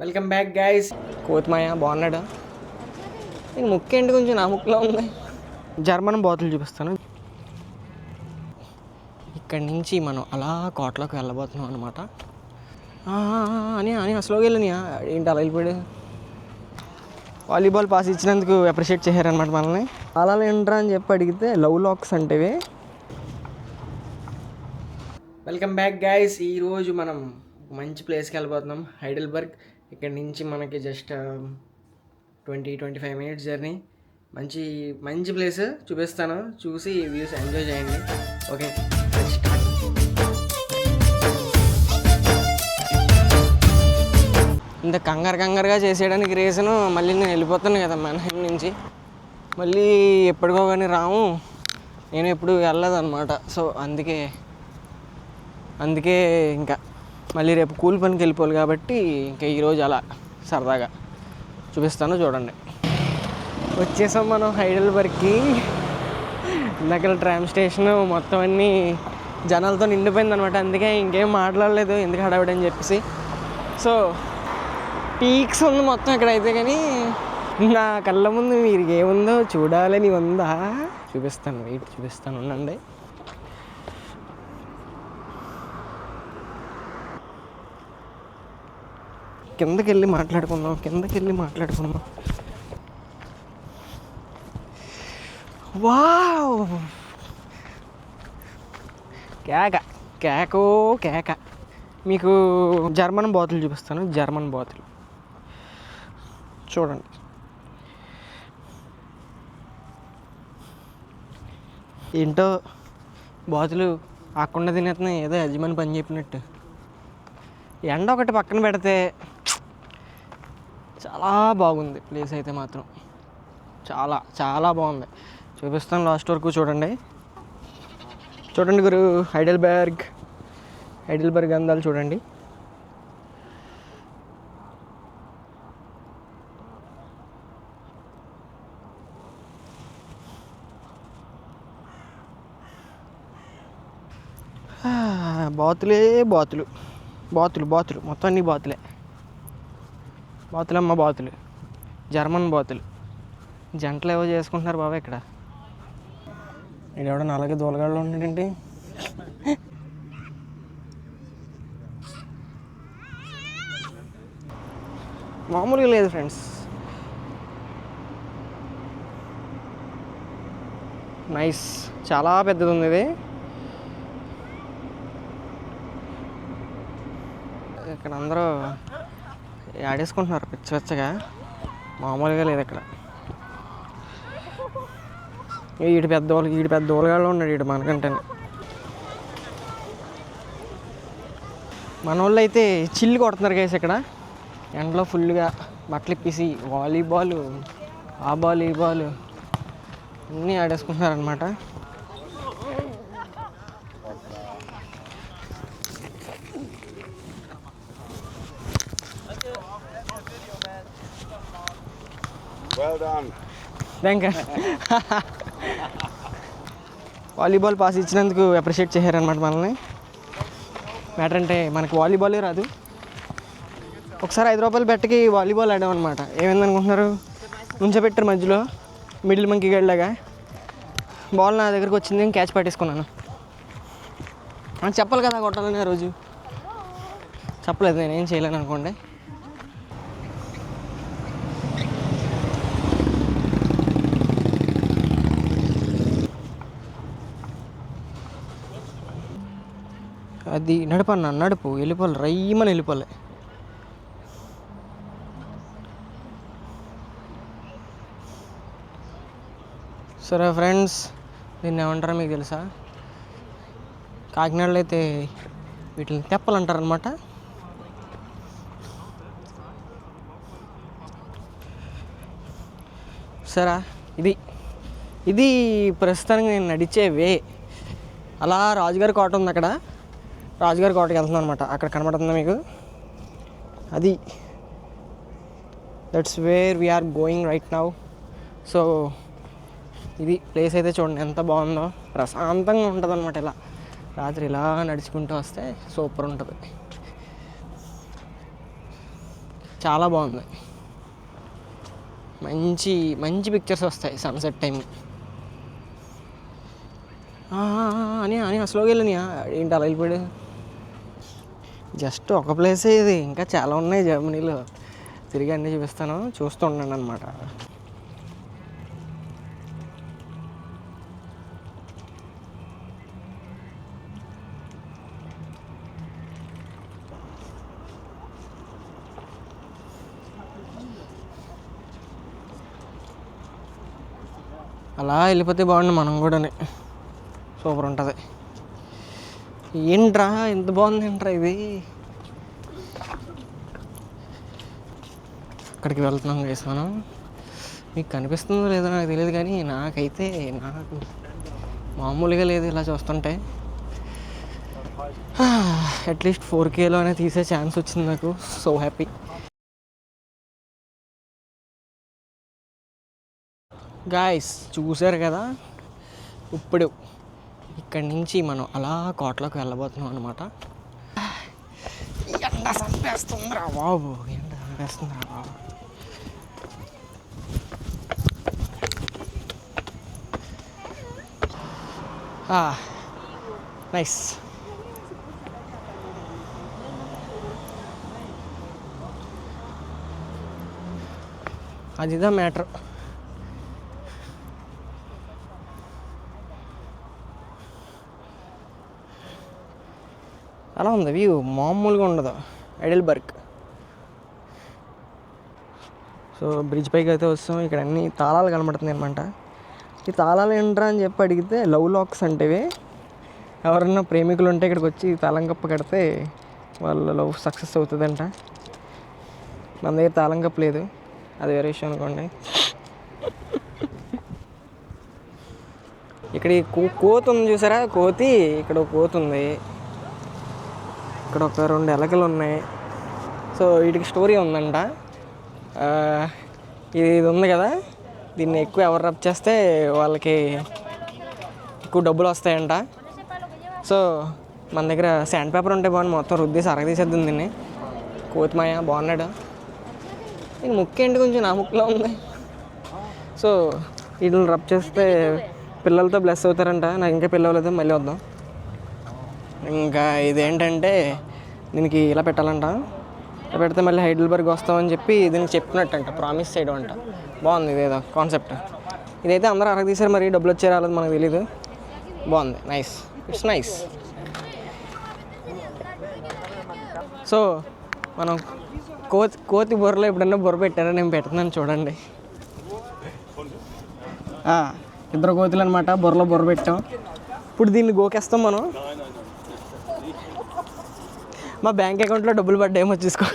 Welcome back guys. కోతిమాయ బాగున్నాడు. నేను ముక్కు ఏంటి కొంచెం నా ముక్కులో ఉంది. జర్మన్ బాతులు చూపిస్తాను. ఇక్కడి నుంచి మనం అలా కోటలోకి వెళ్ళబోతున్నాం అనమాట. అని అని స్లోగా వెళ్ళనియా ఏంటి అలా వెళ్ళిపోయాడు. వాలీబాల్ పాస్ ఇచ్చినందుకు అప్రిషియేట్ చేశారనమాట మనల్ని. అలా ఏంట్రా అని చెప్పి అడిగితే లవ్ లాక్స్ అంటేవి. Welcome back guys. ఈరోజు మనం మంచి ప్లేస్కి వెళ్ళిపోతున్నాం, హైడెల్బర్గ్. ఇక్కడ నుంచి మనకి జస్ట్ 20-25 మినిట్స్ జర్నీ. మంచి మంచి ప్లేస్ చూపిస్తాను, చూసి వ్యూస్ ఎంజాయ్ చేయండి. ఓకే, ఇంత కంగారుగా చేసేయడానికి రీజను మళ్ళీ నేను వెళ్ళిపోతాను కదా మెన్హైమ్ నుంచి. మళ్ళీ ఎప్పటికో కానీ రాము, నేను ఎప్పుడు వెళ్ళలేదన్నమాట. సో అందుకే ఇంకా మళ్ళీ రేపు కూలి పనికి వెళ్ళిపోవాలి కాబట్టి ఇంకా ఈరోజు అలా సరదాగా చూపిస్తాను, చూడండి. వచ్చేసాం మనం హైడెల్బర్గ్కి. ఇందాక ట్రామ్ స్టేషన్ మొత్తం అన్నీ జనాలతో నిండిపోయింది అనమాట. అందుకే ఇంకేం మాట్లాడలేదు, ఎందుకు హడావిడని చెప్పేసి. సో పీక్స్ ఉంది మొత్తం ఇక్కడైతే, కానీ నా కళ్ళ ముందు మీరు ఏముందో చూడాలని ఉందా, చూపిస్తాను, వెయిట్ చూపిస్తాను ఉండండి. కిందకి వెళ్ళి మాట్లాడుకుందాం. వావ్, కేక. మీకు జర్మన్ బాతులు చూపిస్తాను. జర్మన్ బాతులు చూడండి. ఏంటో బాతులు ఆకుండా తినేస్తున్నాయి, ఏదో యజమాని పని చెప్పినట్టు. ఎండ ఒకటి పక్కన పెడితే చాలా బాగుంది ప్లేస్ అయితే మాత్రం. చాలా చాలా బాగుంది. చూపిస్తాను లాస్ట్ వరకు చూడండి గురు. హైడెల్బర్గ్ అందాలు చూడండి. బాతులు మొత్తం అన్ని బాతులే. జర్మన్ బాతులు జంటలు ఏవో చేసుకుంటున్నారు బాబా ఇక్కడ. ఇది ఎవడన్నా అలాగే దూలగాళ్ళు ఉన్నాడండి. మామూలుగా లేదు ఫ్రెండ్స్. నైస్, చాలా పెద్దది ఉంది ఇది. ఇక్కడ అందరూ ఆడేసుకుంటున్నారు పిచ్చగా, మామూలుగా లేదు ఇక్కడ. ఈడు పెద్ద ఊరగాళ్ళు ఉన్నాడు ఈడు మనకంటే. మన వాళ్ళు అయితే చిల్లు కొడుతున్నారు గైస్ ఇక్కడ ఎండలో ఫుల్గా. బట్టలు ఇప్పేసి వాలీబాల్, ఆ బాల్, ఈ బాల్ అన్నీ ఆడేసుకుంటున్నారు అనమాట. Thank you. వాలీబాల్ పాస్ ఇచ్చినందుకు అప్రిషియేట్ చేశారనమాట మనల్ని. మ్యాటర్ అంటే మనకి వాలీబాలే రాదు. ఒకసారి 5 రూపాయలు బెట్టకి వాలీబాల్ ఆడామన్నమాట. ఏమైందనుకుంటున్నారు, నుంచోబెట్టారు మధ్యలో మిడిల్ మంకీ గడ్లాగా. బాల్ నా దగ్గరకు వచ్చింది, క్యాచ్ పట్టేసుకున్నాను. చెప్పాలి కదా కొట్టాలని. ఆ రోజు చెప్పలేదు, నేనేం చేయలేను అనుకోండి. అది నడుపు వెళ్ళిపోవాలి, రయ్యమని వెళ్ళిపోవాలి. సరే ఫ్రెండ్స్, దీన్ని ఏమంటారో మీకు తెలుసా? కాకినాడలో అయితే వీటిని తెప్పలు అంటారనమాట. సరే, ఇది ప్రస్తుతానికి నేను నడిచే వే. అలా రాజుగారి కోట ఉంది, అక్కడ రాజుగారి కోటకి వెళ్తున్నాను అనమాట. అక్కడ కనబడుతుందా మీకు? అది that's where we're going right now. So ఇది ప్లేస్ అయితే చూడండి ఎంత బాగుందో. ప్రశాంతంగా ఉంటుంది అనమాట. ఇలా రాత్రి ఇలా నడుచుకుంటూ వస్తే సూపర్ ఉంటుంది. చాలా బాగుంది. మంచి మంచి పిక్చర్స్ వస్తాయి సన్సెట్ టైం. అని అని స్లోగా వెళ్ళినాయా ఏంటి అలా వెళ్ళిపోయాడు? జస్ట్ ఒక ప్లేసే ఇది, ఇంకా చాలా ఉన్నాయి జర్మనీలో. తిరిగి అన్నీ చూపిస్తాను, చూస్తూ ఉండండి అనమాట. అలా వెళ్ళిపోతే బాగుండు మనం కూడా. సూపర్ ఉంటుంది. ఏంట్రా ఎంత బాగుంది ఏంట్రా ఇది. అక్కడికి వెళ్తున్నాం గైస్ మనం. మీకు కనిపిస్తుందో లేదో నాకు తెలియదు, కానీ నాకైతే నాకు మామూలుగా లేదు ఇలా చూస్తుంటే. అట్లీస్ట్ 4Kలోనే తీసే ఛాన్స్ వచ్చింది నాకు. So happy. గాయస్ చూసారు కదా, ఇప్పుడు ఇక్కడి నుంచి మనం అలా కోటలోకి వెళ్ళబోతున్నాం అనమాట. ఎండ చంపేస్తుందిరా బాబు, ఎండ చంపేస్తుందిరా బాబు. నైస్. అదిదా మ్యాటర్. అలా ఉంది వ్యూ, మామూలుగా ఉండదు హైడెల్బర్గ్. సో బ్రిడ్జ్ పైకి అయితే వస్తాం. ఇక్కడ అన్ని తాళాలు కనబడుతున్నాయి అనమాట. ఈ తాళాలు ఏంట్రా అని చెప్పి అడిగితే లవ్ లాక్స్ అంటేవి. ఎవరన్నా ప్రేమికులు ఉంటే ఇక్కడికి వచ్చి తాళం కప్ప కడితే వాళ్ళ లవ్ సక్సెస్ అవుతుందంట. మన దగ్గర తాళం కప్ప లేదు, అది వేరే విషయం అనుకోండి. ఇక్కడ ఈ కోతి ఉంది చూసారా, కోతి. ఇక్కడ ఒక కోతి ఉంది, ఇక్కడ ఒక 2 ఎలకలు ఉన్నాయి. సో వీటికి స్టోరీ ఉందంట. ఇది ఉంది కదా, దీన్ని ఎక్కువ ఎవరు రబ్ చేస్తే వాళ్ళకి ఎక్కువ డబ్బులు వస్తాయంట. సో మన దగ్గర శాండ్ పేపర్ ఉంటే బాగుంది, మొత్తం రుద్దేసి అరగదీసేద్దాం దీన్ని. కోతిమాయ బాగున్నాడు. నేను ముక్కు ఏంటి కొంచెం నా ముక్కులో ఉంది. సో వీటిని రబ్ చేస్తే పిల్లలతో బ్లెస్ అవుతారంట. నాకు ఇంకా పిల్లలు అయితే మళ్ళీ వద్దాం. ఇంకా ఇదేంటంటే దీనికి ఇలా పెట్టాలంట. ఇలా పెడితే మళ్ళీ హైడెల్బర్గ్ వస్తామని చెప్పి దీనికి చెప్పినట్టంట, ప్రామిస్ చేయడం అంట. బాగుంది ఇదేదో కాన్సెప్ట్. ఇదైతే అందరూ అరగదీశారు, మరి డబ్బులు వచ్చే రాలేదు మనకు తెలీదు. బాగుంది, నైస్, ఇట్స్ నైస్. సో మనం కోతి బుర్రలో ఎప్పుడన్నా బుర్ర పెట్టారో నేను పెడుతున్నాను చూడండి. 2 కోతులు అనమాట, బుర్రలో బుర్ర పెట్టాం. ఇప్పుడు దీన్ని గోకేస్తాం మనం. మా బ్యాంక్ అకౌంట్లో డబ్బులు పడ్డాయేమో చూసుకో.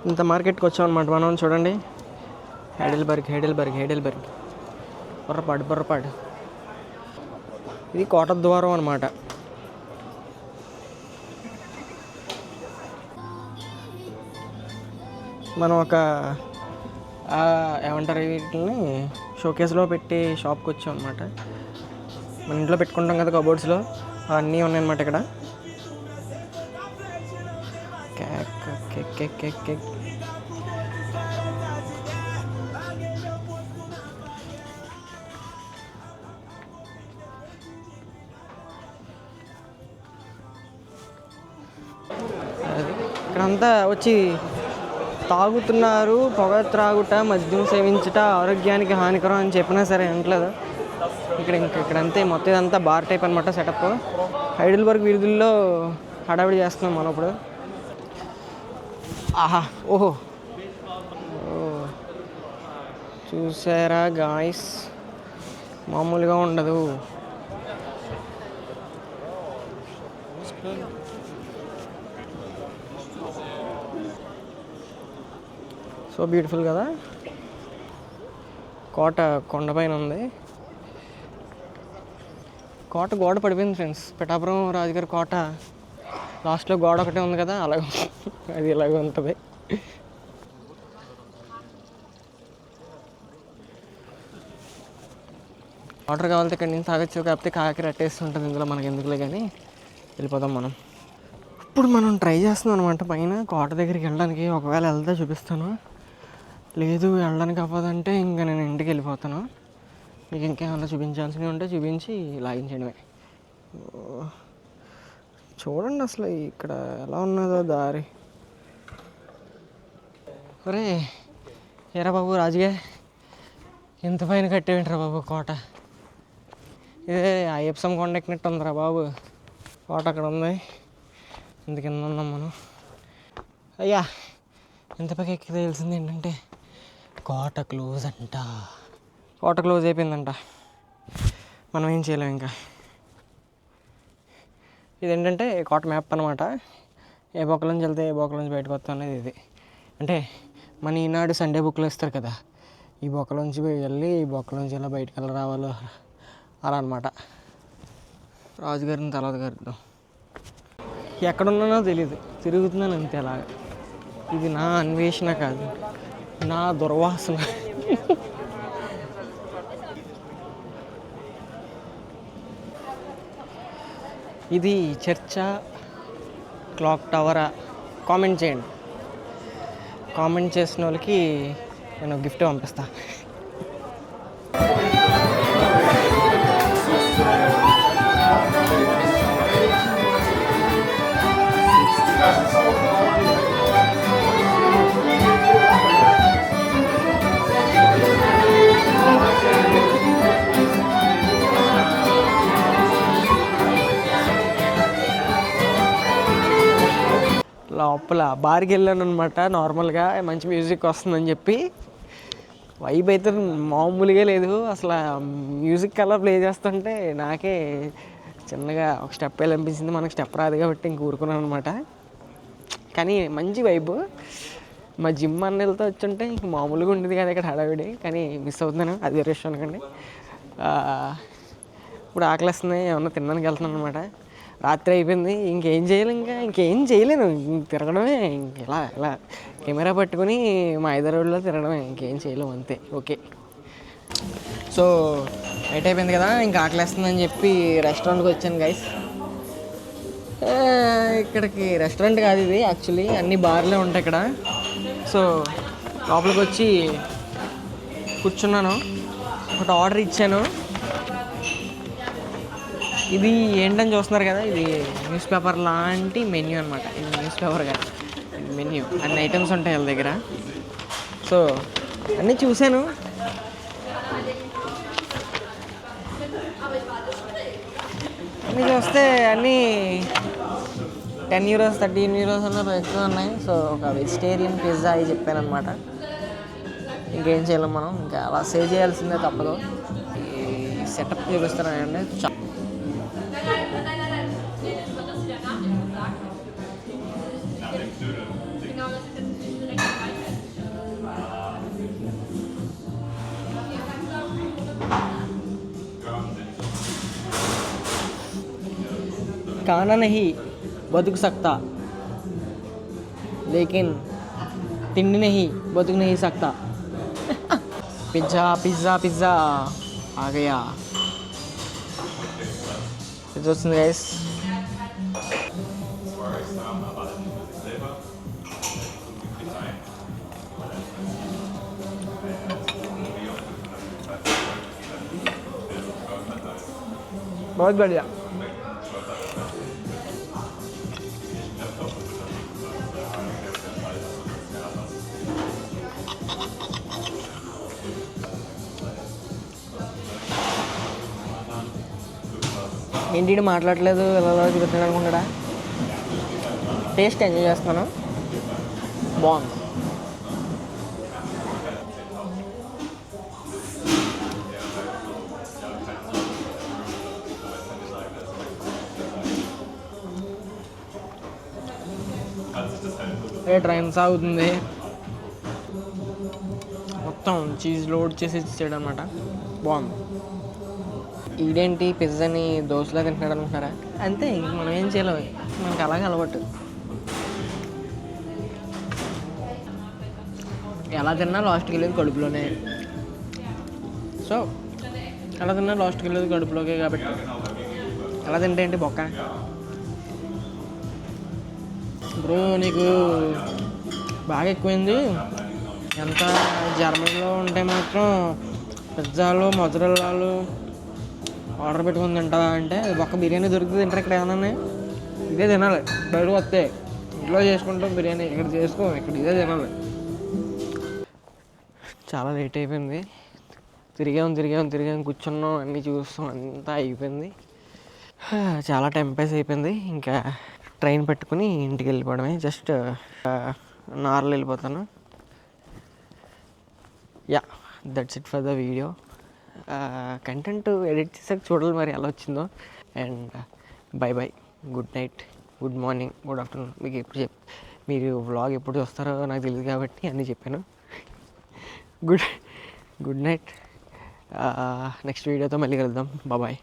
ఇంత మార్కెట్కి వచ్చాం అనమాట మనం. చూడండి, హైడెల్బర్గ్ బుర్రపాడు. ఇది కోట ద్వారం అనమాట. మనం ఒక ఏమంటారు వీటిని షోకేస్లో పెట్టి షాప్కి వచ్చాం అనమాట. మన ఇంట్లో పెట్టుకుంటాం కదా కబోర్డ్స్లో, అన్నీ ఉన్నాయన్నమాట ఇక్కడ. కేక్. ఇక్కడంతా వచ్చి తాగుతున్నారు. పొగ త్రాగుట, మద్యం సేవించుట ఆరోగ్యానికి హానికరం అని చెప్పినా సరే అనట్లేదు. ఇక్కడంతే మొత్తం ఇదంతా బార్ టైప్ అనమాట సెటప్. హైడెల్బర్గ్ వీధుల్లో హడావిడి చేస్తున్నాం మనం ఇప్పుడు. ఓహో చూసారా గాయ్స్, మామూలుగా ఉండదు. సో బ్యూటిఫుల్ కదా. కోట కొండపైన ఉంది. కోట గోడ పడిపోయింది ఫ్రెండ్స్. పిఠాపురం రాజుగారి కోట లాస్ట్లో గోడ ఒకటే ఉంది కదా, అలాగ అది ఇలాగ ఉంటుంది. వాటర్ కావాలంటే ఇక్కడి నుంచి తాగొచ్చు, కాకపోతే కాకి రట్టేస్తుంటుంది ఇందులో, మనకి ఎందుకులే కానీ వెళ్ళిపోదాం మనం. ఇప్పుడు మనం ట్రై చేస్తున్నాం అనమాట పైన కోట దగ్గరికి వెళ్ళడానికి. ఒకవేళ వెళ్తే చూపిస్తాను, లేదు వెళ్ళడానికి అవ్వదంటే ఇంకా నేను ఇంటికి వెళ్ళిపోతాను. మీకు ఇంకేమన్నా చూపించాల్సినవి ఉంటే చూపించి లాగించడమే. చూడండి అసలు ఇక్కడ ఎలా ఉన్నదో దారి. ఒరే ఏరా బాబు రాజుగా, ఎంత పైన కట్టేవింటరా బాబు కోట. ఇదే అయ్యప్పసం కొండ ఎక్కినట్టు ఉందిరా బాబు. కోట అక్కడ ఉంది, ఇంత కింద ఉన్నాం మనం. అయ్యా ఎంత పైకి ఎక్కి తెలిసింది ఏంటంటే కోట క్లోజ్ అంట. కోట క్లోజ్ అయిపోయిందంట. మనం ఏం చేయలేం ఇంకా. ఇదేంటంటే కోట మ్యాప్ అనమాట. ఏ బొక్కల నుంచి వెళ్తే ఏ బొక్కల నుంచి బయటకు వస్తాం అనేది ఇది. అంటే మన ఈనాడు సండే బుక్లో ఇస్తారు కదా, ఈ బొక్కలోంచి వెళ్ళి ఈ బొక్కలోంచి ఎలా బయటకు వెళ్ళి రావాలో అలా అనమాట. రాజుగారిని తర్వాత గారితో ఎక్కడున్నానో తెలియదు, తిరుగుతున్నాను అంతే అలాగా. ఇది నా అన్వేషణ కాదు, నా దుర్వాసన. ఇది చర్చా, క్లాక్ టవరా? కామెంట్ చేయండి. కామెంట్ చేసిన వాళ్ళకి నేను గిఫ్ట్ పంపిస్తా. లోపల బార్కి వెళ్ళాను అనమాట. నార్మల్గా మంచి మ్యూజిక్ వస్తుందని చెప్పి వైబ్ అయితే మామూలుగా లేదు అసలు. మ్యూజిక్ అలా ప్లే చేస్తుంటే నాకే చిన్నగా ఒక స్టెప్ వెళ్ళనిపించింది. మనకు స్టెప్ రాదు కాబట్టి ఇంక ఊరుకున్నాను అనమాట. కానీ మంచి వైబ్. మా జిమ్ అన్నలతో వచ్చుంటే ఇంక మామూలుగా ఉండేది కదా ఇక్కడ హడావిడి. కానీ మిస్ అవుతున్నాను, అది వేరే విషయం అనుకోండి. ఇప్పుడు ఆకలిస్తుంది, ఏమన్నా తినడానికి వెళ్తున్నాను అనమాట. రాత్రి అయిపోయింది, ఇంకేం చేయలేను, ఇంకేం చేయలేను, తిరగడమే. ఇలా ఇలా కెమెరా పట్టుకుని మా హైదరాబాద్లో తిరగడమే, ఇంకేం చేయలేము అంతే. ఓకే, సో నైట్ అయిపోయింది కదా, ఇంకా ఆకలిస్తుందని చెప్పి రెస్టారెంట్కి వచ్చాను గైస్. ఇక్కడికి రెస్టారెంట్ కాదు ఇది, యాక్చువల్లీ అన్ని బార్లే ఉంటాయి ఇక్కడ. సో లోపలికి వచ్చి కూర్చున్నాను, ఒకటి ఆర్డర్ ఇచ్చాను. ఇది ఏంటని చూస్తున్నారు కదా, ఇది న్యూస్ పేపర్ లాంటి మెన్యూ అనమాట. ఇది న్యూస్ పేపర్ కాదు, ఇది మెన్యూ. అన్ని ఐటమ్స్ ఉంటాయి వాళ్ళ దగ్గర. సో అన్నీ చూశాను. అన్నీ చూస్తే అన్నీ €10, €13 అన్న ఎక్కువ ఉన్నాయి. సో ఒక వెజిటేరియన్ పిజ్జా అవి చెప్పాను అనమాట. ఇంకేం చేయలేం మనం, ఇంకా అలా సేవ్ చేయాల్సిందే తప్పదు. ఈ సెటప్ చూపిస్తానండి. खाना नहीं बदुक सकता, लेकिन తిండి नहीं बदुक नहीं सकता. पिज़्ज़ा पिज़्ज़ा पिज़्ज़ा आ गया. ఇది వస్తుంది గైస్. बहुत बढ़िया. ఏంటి మాట్లాడలేదు, ఎలా చూపిస్తున్నాడు అనుకుంటాడా. టేస్ట్ ఎంజాయ్ చేస్తున్నాను, బాగుంది. ట్రైన్ సాగుతుంది, మొత్తం చీజ్ లోడ్ చేసి ఇచ్చాడు అనమాట. బాగుంది. ఈడేంటి పిజ్జాని దోశలా తింటున్నాడు అనుకుంటున్నారా? అంతే, మనం ఏం చేయలేము, మనకి అలాగే అలవాటు. ఎలా తిన్నా లాస్ట్కి వెళ్ళేది కడుపులోనే. సో ఎలా తిన్నా లాస్ట్కి వెళ్ళేది కడుపులోకే కాబట్టి ఎలా తింటే ఏంటి బొక్క. బ్రో నీకు బాగా ఎక్కువైంది. ఎంత జర్మనీలో ఉంటే మాత్రం పిజ్జాలు మొజరెల్లాలు ఆర్డర్ పెట్టుకుని తింటావా అంటే ఒక్క బిర్యానీ దొరుకుతుంది తింటారు ఇక్కడ ఏమన్నా. ఇదే తినాలి. బయటకు వస్తే ఇంట్లో చేసుకుంటాం బిర్యానీ, ఇక్కడ చేసుకో, ఇక్కడ ఇదే తినాలి. చాలా లేట్ అయిపోయింది. తిరిగాం కూర్చున్నాం, అన్నీ చూస్తాం, అంతా అయిపోయింది. చాలా టైం పాస్ అయిపోయింది. ఇంకా ట్రైన్ పెట్టుకుని ఇంటికి వెళ్ళిపోవడమే. జస్ట్ నార్లు వెళ్ళిపోతాను. Yeah, that's it for the video. Content edit చేసాక చూడాలి మరి ఎలా వచ్చిందో. And by, good night, good morning, good afternoon. మీకు ఎప్పుడు మీరు వ్లాగ్ ఎప్పుడు చూస్తారో నాకు తెలియదు కాబట్టి అన్నీ చెప్పాను. Good night. నెక్స్ట్ వీడియోతో మళ్ళీ కలుద్దాం. బాయ్.